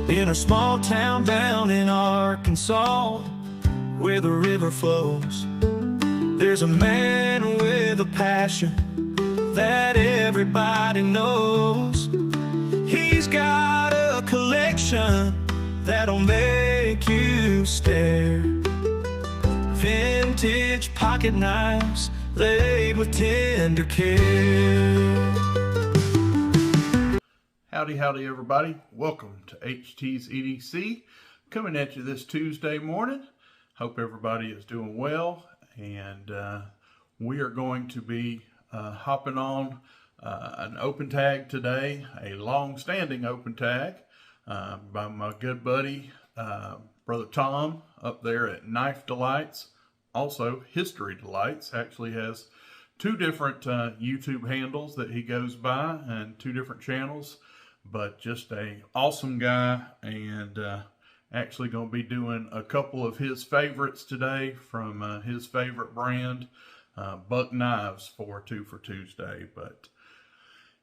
in a small town down in Arkansas, where the river flows. There's a man with a passion that everybody knows. He's got a collection that'll make you stare. Vintage pocket knives laid with tender care. Howdy everybody, welcome to HT's EDC, coming at you this Tuesday morning. Hope everybody is doing well, and we are going to be hopping on an open tag today, a long-standing open tag by my good buddy Brother Tom up there at Knife Delights, also History Delights. Actually has two different YouTube handles that he goes by and two different channels. But just a awesome guy, and actually going to be doing a couple of his favorites today from his favorite brand, Buck Knives, for Two for Tuesday. But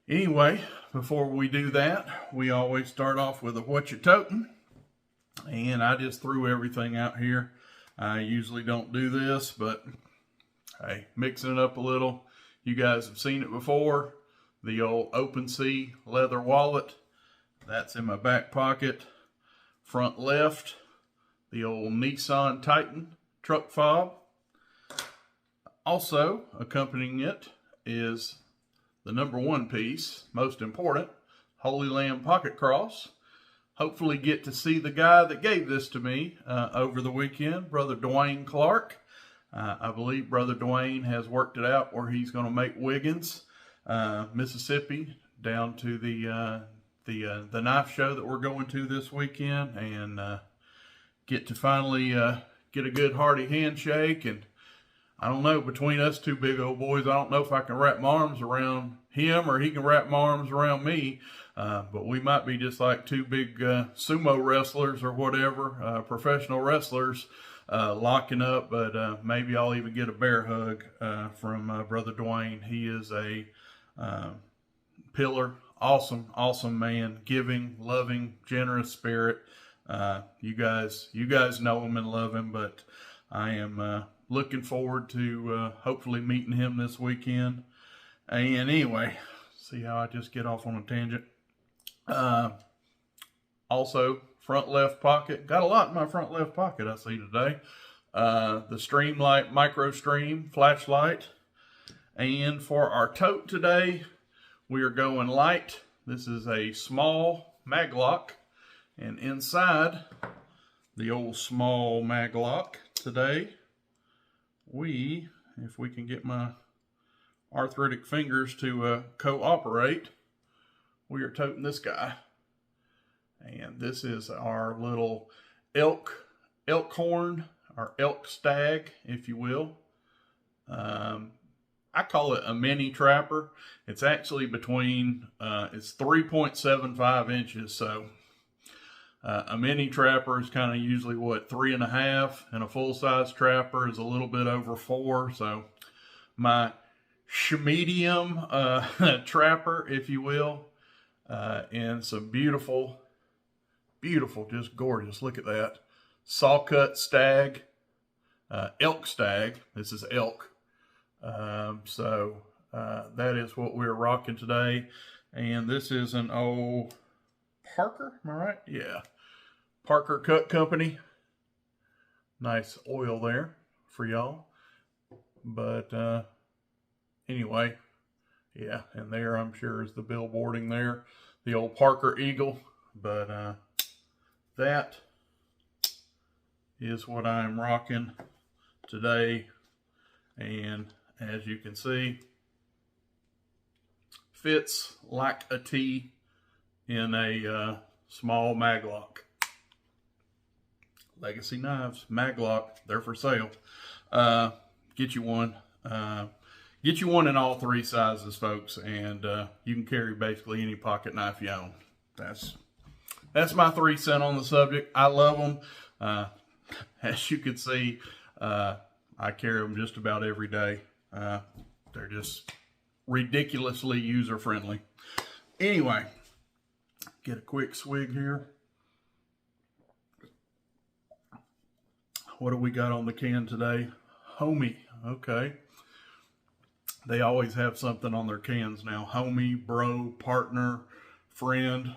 anyway, before we do that, we always start off with a what you toting, and I just threw everything out here. I usually don't do this, but hey, mixing it up a little. You guys have seen it before. The old Open Sea leather wallet, that's in my back pocket. Front left, the old Nissan Titan truck fob. Also accompanying it is the #1 piece, most important, Holy Land pocket cross. Hopefully get to see the guy that gave this to me over the weekend, Brother Dwayne Clark. I believe Brother Dwayne has worked it out where he's going to make Wiggins, Mississippi, down to the knife show that we're going to this weekend, and get to finally get a good hearty handshake. And I don't know, between us two big old boys, I don't know if I can wrap my arms around him or he can wrap my arms around me, but we might be just like two big sumo wrestlers or whatever, professional wrestlers, locking up. But maybe I'll even get a bear hug from Brother Dwayne. He is a pillar, awesome man, giving, loving, generous spirit. You guys know him and love him, but I am looking forward to hopefully meeting him this weekend. And anyway, see how I just get off on a tangent. Also, front left pocket, got a lot in my front left pocket I see today. The Streamlight Micro Stream flashlight. And for our tote today, we are going light. This is a small maglock, and inside the old small maglock today, if we can get my arthritic fingers to cooperate, we are toting this guy. And this is our little elk horn, our elk stag, if you will. I call it a mini trapper. It's actually between, it's 3.75 inches. So a mini trapper is kind of usually what, 3.5, and a full-size trapper is a little bit over 4. So my medium trapper, if you will, and some beautiful, just gorgeous. Look at that. Saw cut stag, elk stag. This is elk. That is what we're rocking today. And this is an old Parker, am I right? Yeah. Parker Cut Company. Nice oil there for y'all. But anyway, yeah, and there I'm sure is the billboarding there. The old Parker Eagle. But that is what I'm rocking today. And as you can see, fits like a T in a small maglock. Legacy Knives, maglock, they're for sale. Get you one. Get you one in all 3 sizes, folks, and you can carry basically any pocket knife you own. That's my 3 cents on the subject. I love them. As you can see, I carry them just about every day. They're just ridiculously user-friendly. Anyway, get a quick swig here. What do we got on the can today? Homie. Okay. They always have something on their cans now. Homie, bro, partner, friend.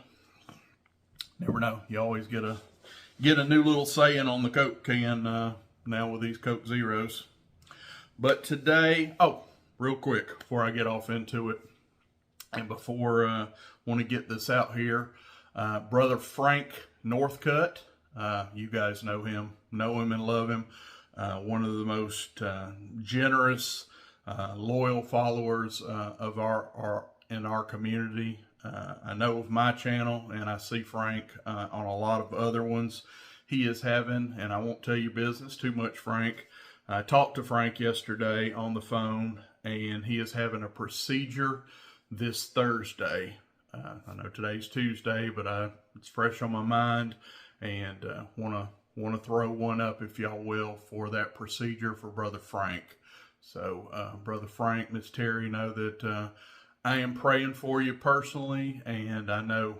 Never know. You always get a new little saying on the Coke can now with these Coke Zeros. But today, real quick before I get off into it, and before I want to get this out here, Brother Frank Northcutt, you guys know him and love him. One of the most generous, loyal followers of in our community. I know of my channel, and I see Frank on a lot of other ones. He is having, and I won't tell you business too much, Frank. I talked to Frank yesterday on the phone, and he is having a procedure this Thursday. I know today's Tuesday, but it's fresh on my mind, and want to throw one up, if y'all will, for that procedure for Brother Frank. So, Brother Frank, Miss Terry, know that I am praying for you personally, and I know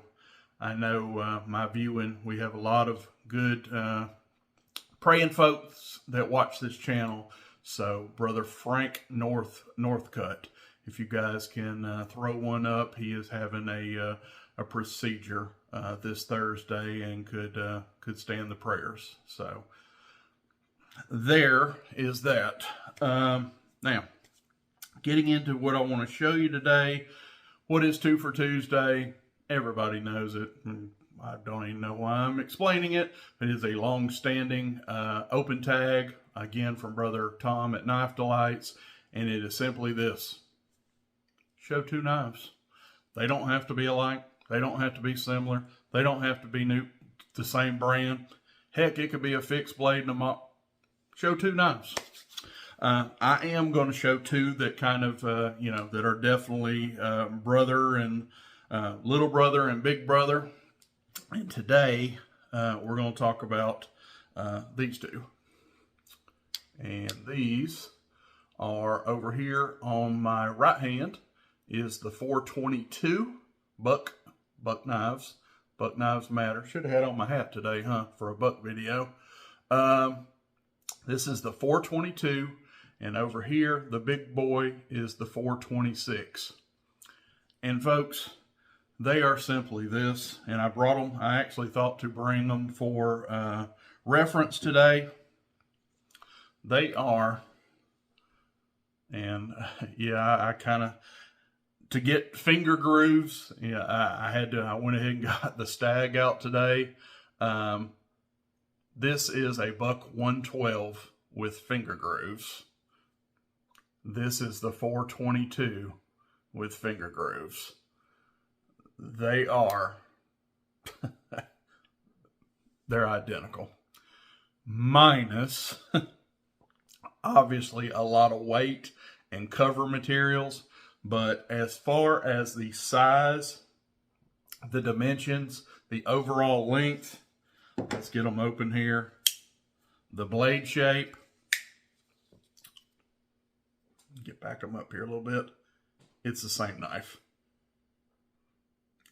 my viewing, we have a lot of good praying folks that watch this channel. So, Brother Frank Northcutt, if you guys can throw one up, he is having a procedure this Thursday and could stand the prayers. So, there is that. Now, getting into what I want to show you today. What is Two for Tuesday? Everybody knows it. I don't even know why I'm explaining it. It is a long-standing open tag, again from Brother Tom at Knife Delights, and it is simply this: show two knives. They don't have to be alike. They don't have to be similar. They don't have to be the same brand. Heck, it could be a fixed blade and a mop. Show two knives. I am going to show two that kind of, that are definitely brother and little brother and big brother. And today, we're going to talk about these two. And these are over here on my right hand is the 422 Buck knives. Buck knives matter. Should have had on my hat today, for a buck video. This is the 422. And over here, the big boy is the 426. And folks, they are simply this. And I brought them. I actually thought to bring them for reference today. They are, and I kind of, to get finger grooves, I went ahead and got the Stag out today. This is a Buck 112 with finger grooves. This is the 422 with finger grooves. They are, they're identical. Minus, obviously, a lot of weight and cover materials. But as far as the size, the dimensions, the overall length, let's get them open here. The blade shape, back them up here a little bit. It's the same knife.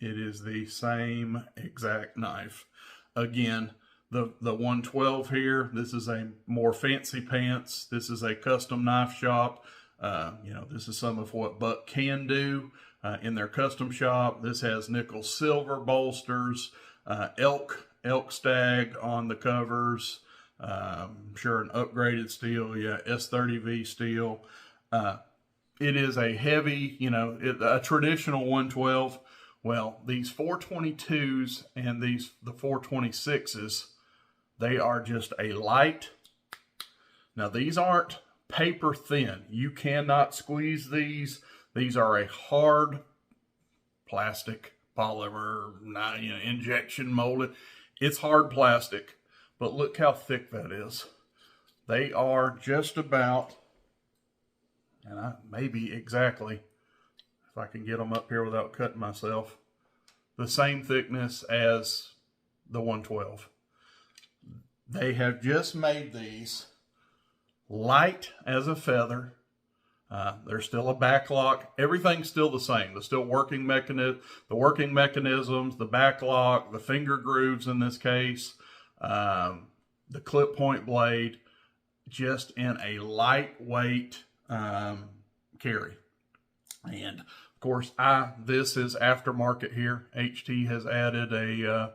It is the same exact knife. Again, the 112 here, this is a more fancy pants. This is a custom knife shop. This is some of what Buck can do in their custom shop. This has nickel silver bolsters, elk stag on the covers. I'm sure an upgraded steel, S30V steel. It is a heavy, a traditional 112. Well, these 422s and the 426s, they are just a light. Now, these aren't paper thin. You cannot squeeze these. These are a hard plastic, polymer, injection molded. It's hard plastic, but look how thick that is. They are just about, and maybe exactly, if I can get them up here without cutting myself, the same thickness as the 112. They have just made these light as a feather. There's still a back lock. Everything's still the same. There's still working mechanisms, the back lock, the finger grooves in this case. the clip point blade just in a lightweight carry. And of course, this is aftermarket here. HT has added a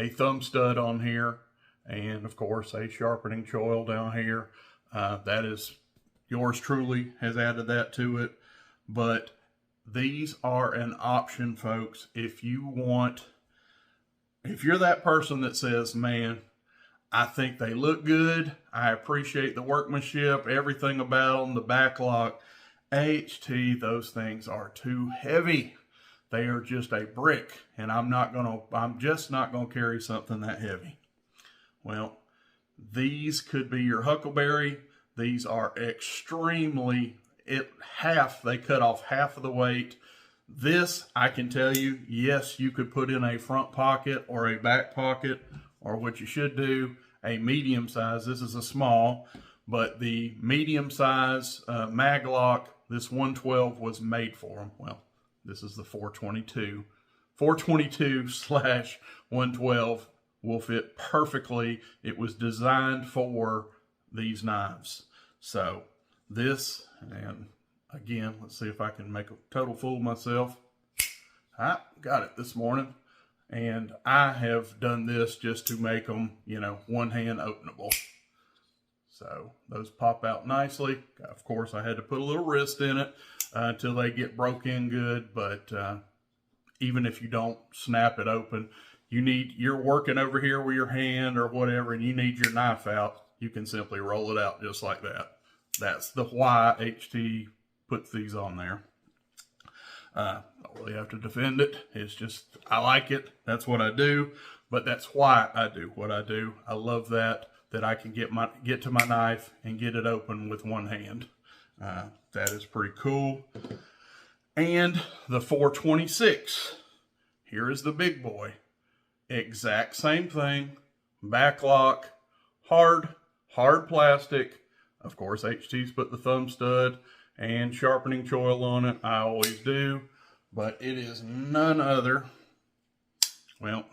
thumb stud on here, and of course a sharpening choil down here. That is yours truly has added that to it. But these are an option, folks. If you're that person that says, man, I think they look good, I appreciate the workmanship, everything about them, the backlock, HT, those things are too heavy. They are just a brick, and I'm just not gonna carry something that heavy. Well, these could be your Huckleberry. These are extremely, they cut off half of the weight. This, I can tell you, yes, you could put in a front pocket or a back pocket, or what you should do, a medium size. This is a small, but the medium size mag lock, this 112 was made for them. Well, this is the 422. 422/112 will fit perfectly. It was designed for these knives. So this, and again, let's see if I can make a total fool of myself. I got it this morning, and I have done this just to make them, one hand openable. So those pop out nicely. Of course, I had to put a little wrist in it until they get broke in good. But even if you don't snap it open, you're working over here with your hand or whatever, and you need your knife out, you can simply roll it out just like that. That's why HT puts these on there. Don't really have to defend it. It's just, I like it. That's what I do. But that's why I do what I do. I love that I can get to my knife and get it open with one hand. That is pretty cool. And the 426. Here is the big boy. Exact same thing. Back lock. Hard plastic. Of course, HT's put the thumb stud and sharpening choil on it. I always do. But it is none other. Well,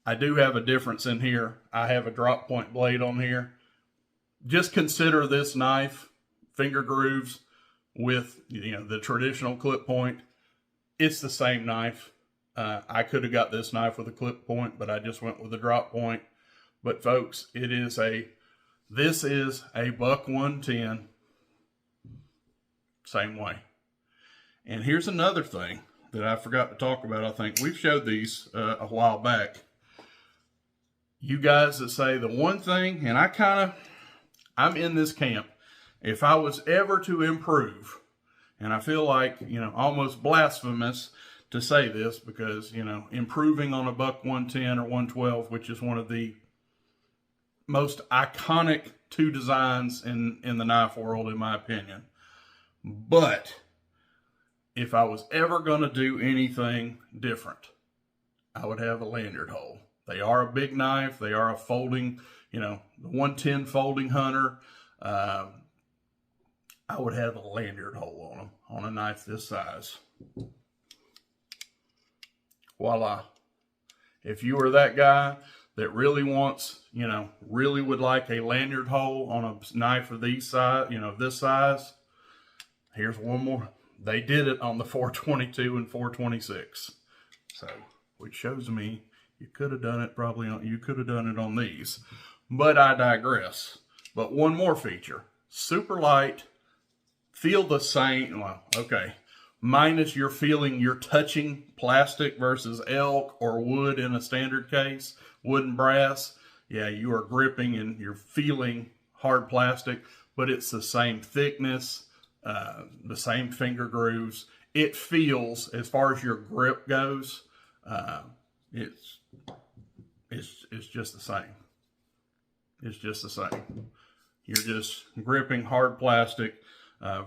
I do have a difference in here. I have a drop point blade on here. Just consider this knife, finger grooves, with the traditional clip point. It's the same knife. I could have got this knife with a clip point, but I just went with a drop point. But folks, this is a buck 110. Same way. And here's another thing that I forgot to talk about. I think we've showed these a while back. You guys that say the one thing, and I'm in this camp. If I was ever to improve, and I feel like, almost blasphemous to say this because, improving on a buck 110 or 112, which is one of the most iconic two designs in the knife world, in my opinion. But if I was ever going to do anything different, I would have a lanyard hole. They are a big knife. They are a folding, the 110 folding hunter. I would have a lanyard hole on them, on a knife this size. Voila. If you are that guy that really wants, really would like a lanyard hole on a knife of these size, this size, here's one more. They did it on the 422 and 426. So, which shows me you could have done it on these. But I digress. But one more feature. Super light. Feel the same. Well, okay. Minus you're touching plastic versus elk or wood in a standard case. Wood and brass. Yeah, you are gripping and you're feeling hard plastic. But it's the same thickness. The same finger grooves. It feels, as far as your grip goes, it's just the same. It's just the same. You're just gripping hard plastic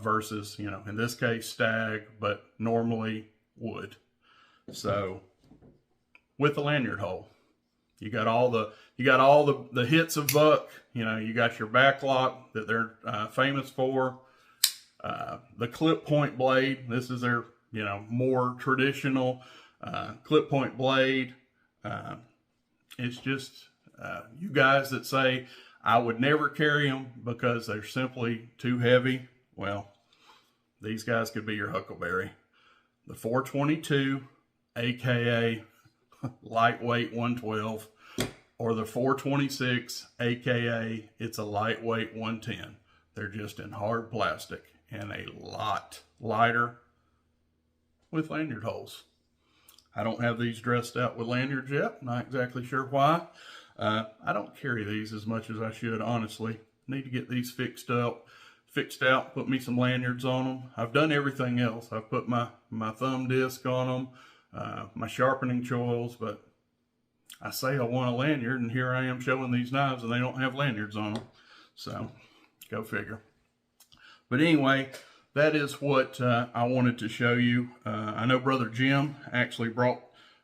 versus, in this case stag, but normally wood. So with the lanyard hole, you got all the hits of buck. You got your back lock that they're famous for. The clip point blade. This is their more traditional clip point blade. It's just You guys that say I would never carry them because they're simply too heavy, well, these guys could be your huckleberry. The 422, aka lightweight 112, or the 426, aka it's a lightweight 110. They're just in hard plastic and a lot lighter with lanyard holes. I don't have these dressed out with lanyards yet. Not exactly sure why. I don't carry these as much as I should, honestly. Need to get these fixed out, put me some lanyards on them. I've done everything else. I've put my thumb disc on them, my sharpening choils, but I say I want a lanyard, and here I am showing these knives and they don't have lanyards on them. So, go figure. But anyway, that is what I wanted to show you. I know Brother Jim actually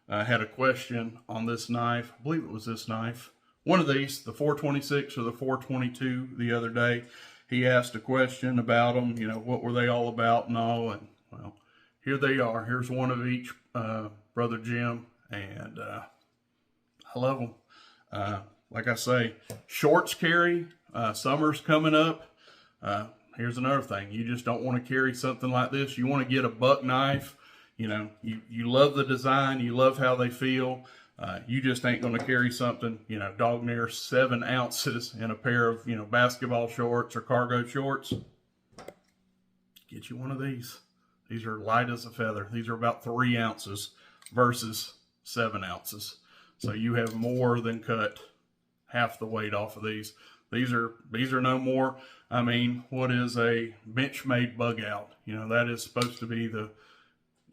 had a question on this knife. I believe it was this knife. One of these, the 426 or the 422 the other day. He asked a question about them, you know, what were they all about and all. And, well, here they are. Here's one of each, Brother Jim. And I love them. Like I say, shorts carry. Summer's coming up. Here's another thing. You just don't want to carry something like this. You want to get a buck knife. You know, you love the design. You love how they feel. You just ain't going to carry something, you know, dog near 7 ounces in a pair of, you know, basketball shorts or cargo shorts. Get you one of these. These are light as a feather. These are about 3 ounces versus 7 ounces. So you have more than cut half the weight off of these. These are no more. I mean, what is a Benchmade bug out? You know, that is supposed to be the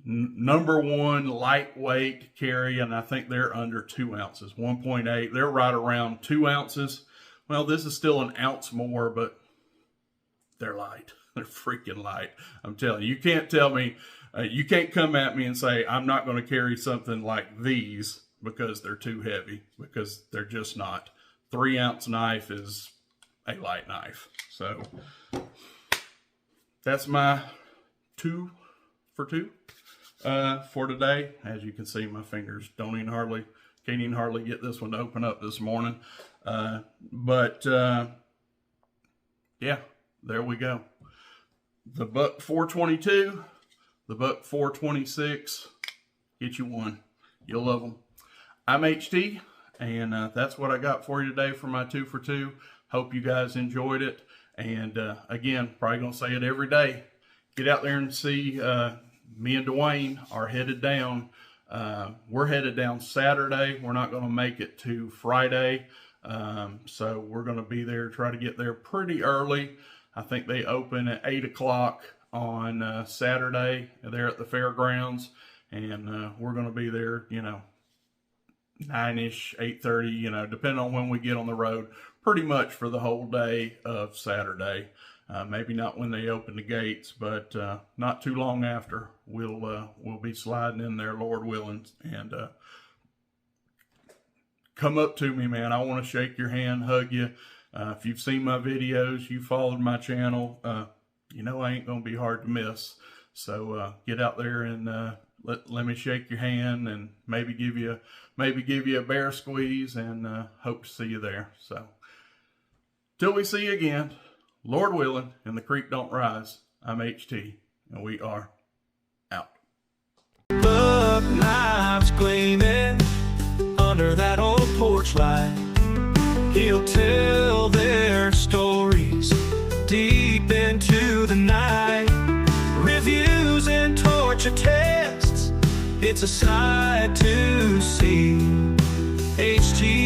#1 lightweight carry, and I think they're under 2 ounces, 1.8. They're right around 2 ounces. Well, this is still an ounce more, but they're light. They're freaking light. I'm telling you, you can't tell me, you can't come at me and say I'm not going to carry something like these because they're too heavy, because they're just not. 3 ounce knife is a light knife. So that's my 2 for 2 for today. As you can see, my fingers can't even hardly get this one to open up this morning. Yeah, there we go. The buck 422, the buck 426, get you one. You'll love them. I'm HT, and that's what I got for you today for my 2 for 2. Hope you guys enjoyed it. And again, probably gonna say it every day. Get out there and see. Me and Dwayne are headed down. We're headed down Saturday. We're not going to make it to Friday. So we're going to be there, try to get there pretty early. I think they open at 8 o'clock on Saturday there at the fairgrounds. And we're going to be there, you know, 9-ish, 8:30, you know, depending on when we get on the road, pretty much for the whole day of Saturday. Maybe not when they open the gates, but not too long after, we'll be sliding in there, Lord willing. And come up to me, man. I want to shake your hand, hug you. If you've seen my videos, you followed my channel, you know I ain't gonna be hard to miss. So get out there and let me shake your hand and maybe give you a bear squeeze, and hope to see you there. So till we see you again, Lord willing, and the creek don't rise, I'm HT, and we are out. Buck knives gleaming under that old porch light. He'll tell their stories deep into the night. Reviews and torture tests, it's a sight to see. HT